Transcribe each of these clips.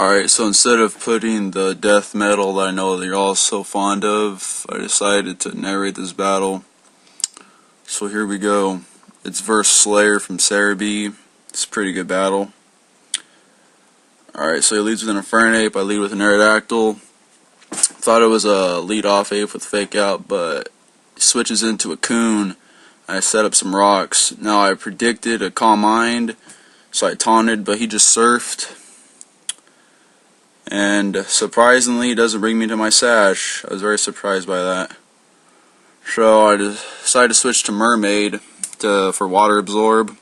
Alright, so instead of putting the death metal that I know that you're all so fond of, I decided to narrate this battle. So here we go. It's versus Slayer from Cerebi. It's a pretty good battle. Alright, so he leads with an Infernape, I lead with an Aerodactyl. Thought it was a lead off ape with fake out, but he switches into a Coon. I set up some rocks. Now I predicted a Calm Mind, so I taunted, but he just surfed. And surprisingly, he doesn't bring me to my sash. I was very surprised by that. So I decided to switch to Mermaid for Water Absorb.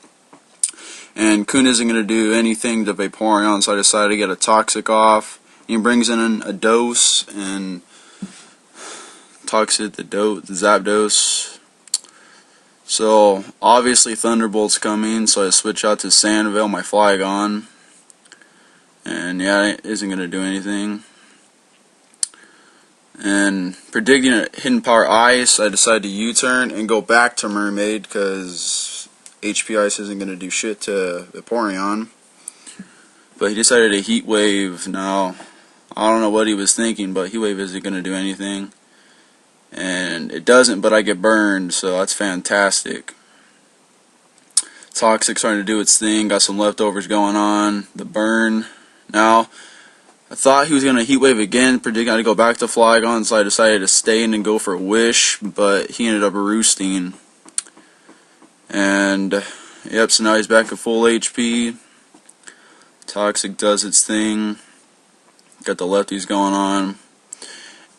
And Coon isn't going to do anything to Vaporeon, so I decided to get a Toxic off. He brings in a Dose and Toxic the Zapdos. So obviously Thunderbolt's coming, so I switch out to Sandvale, my Flygon. And yeah, it isn't going to do anything. And predicting a Hidden Power Ice, I decided to U-turn and go back to Mermaid because HP Ice isn't going to do shit to Vaporeon. But he decided a Heat Wave. Now, I don't know what he was thinking, but Heat Wave isn't going to do anything. And it doesn't, but I get burned, so that's fantastic. Toxic starting to do its thing, got some leftovers going on. The burn. Now, I thought he was going to Heat Wave again, predicting to go back to Flygon, so I decided to stay in and go for Wish, but he ended up roosting. And, yep, so now he's back at full HP. Toxic does its thing. Got the lefties going on.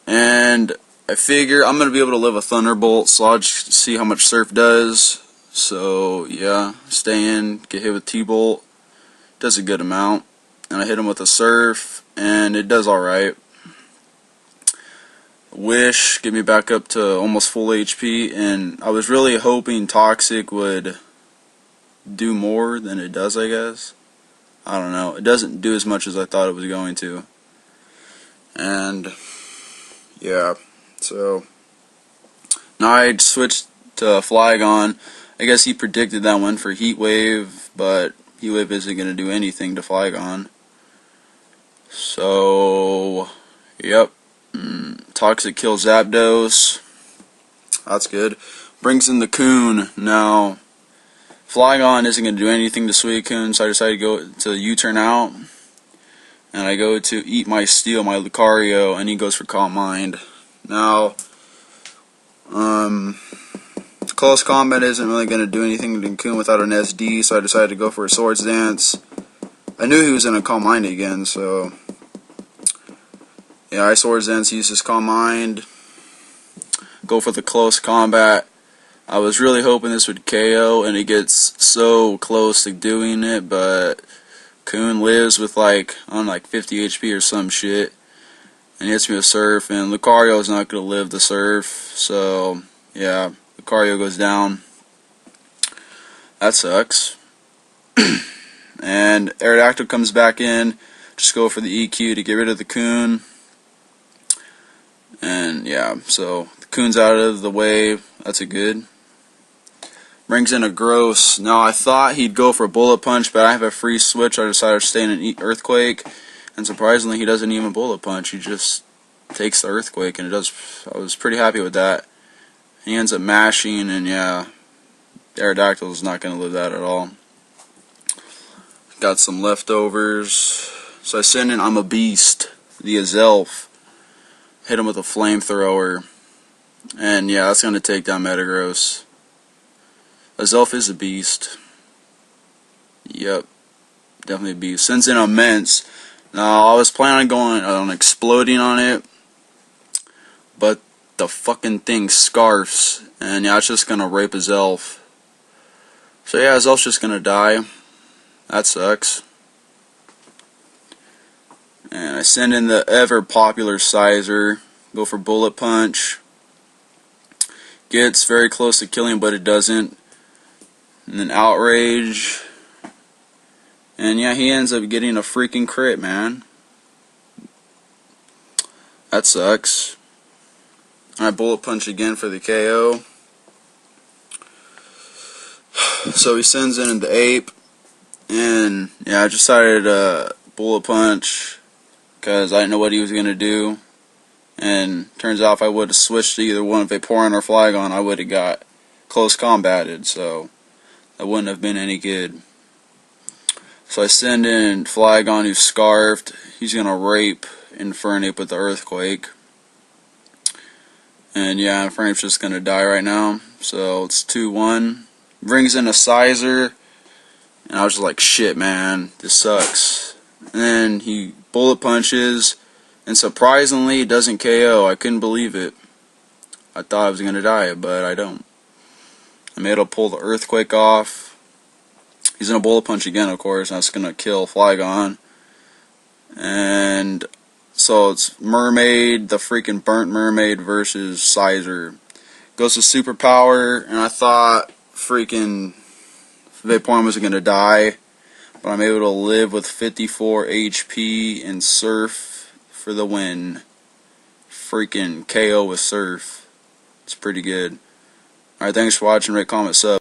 And I figure I'm going to be able to live a Thunderbolt, so I'll just see how much Surf does. So, yeah, stay in, get hit with T-Bolt. Does a good amount. And I hit him with a Surf, and it does alright. Wish, get me back up to almost full HP, and I was really hoping Toxic would do more than it does, I guess. I don't know. It doesn't do as much as I thought it was going to. And, yeah, so now I switched to Flygon. I guess he predicted that one for Heat Wave, but Heat Wave isn't going to do anything to Flygon. So, yep. Toxic kills Zapdos. That's good. Brings in the Coon. Now, Flygon isn't going to do anything to Suicune, so I decided to go to U-turn out. And I go to Eat My Steel, my Lucario, and he goes for Calm Mind. Now, close combat isn't really going to do anything to Coon without an SD, so I decided to go for a Swords Dance. I knew he was going to Calm Mind again, so yeah, I Swords Dance, use his Calm Mind, go for the close combat. I was really hoping this would KO, and it gets so close to doing it, but Coon lives with like 50 HP or some shit, and he hits me with Surf, and Lucario is not going to live the Surf, so yeah, Lucario goes down. That sucks. And Aerodactyl comes back in. Just go for the EQ to get rid of the Coon. And yeah, so the Coon's out of the way. That's a good. Brings in a Gross. Now I thought he'd go for a Bullet Punch, but I have a free switch. I decided to stay in an Earthquake. And surprisingly, he doesn't even Bullet Punch. He just takes the Earthquake, and it does. I was pretty happy with that. He ends up mashing, and yeah, Aerodactyl is not going to live that at all. Got some leftovers. So I send in I'm a Beast, the Azelf. Hit him with a Flamethrower. And yeah, that's going to take down Metagross. Azelf is a beast. Yep. Definitely a beast. Sends in Immense. Now, I was planning on going on exploding on it, but the fucking thing scarfs. And yeah, it's just going to rape Azelf. So yeah, Azelf's just going to die. That sucks. And I send in the ever popular Sizer. Go for Bullet Punch. Gets very close to killing, but it doesn't. And then Outrage. And yeah, he ends up getting a freaking crit, man. That sucks. I Bullet Punch again for the KO. So he sends in the Ape. And yeah, I decided to Bullet Punch. because I didn't know what he was going to do. And turns out if I would have switched to either one, Vaporeon or Flygon, I would have got close combated, so that wouldn't have been any good. So I send in Flygon, who's Scarfed. He's going to rape Infernape with the Earthquake. And yeah, Infernape's just going to die right now. So it's 2-1. Brings in a Sizer. And I was just like, shit, man, this sucks. And then he Bullet Punches. And surprisingly, it doesn't KO. I couldn't believe it. I thought I was going to die, but I don't. I'm able to pull the Earthquake off. He's going to Bullet Punch again, of course. And that's going to kill Flygon. And so it's Mermaid, the freaking Burnt Mermaid versus Sizer. Goes to Superpower, and I thought freaking Vaporeon was going to die. But I'm able to live with 54 HP and Surf for the win. Freaking KO with Surf. It's pretty good. Alright, thanks for watching. Rate, comment, sub.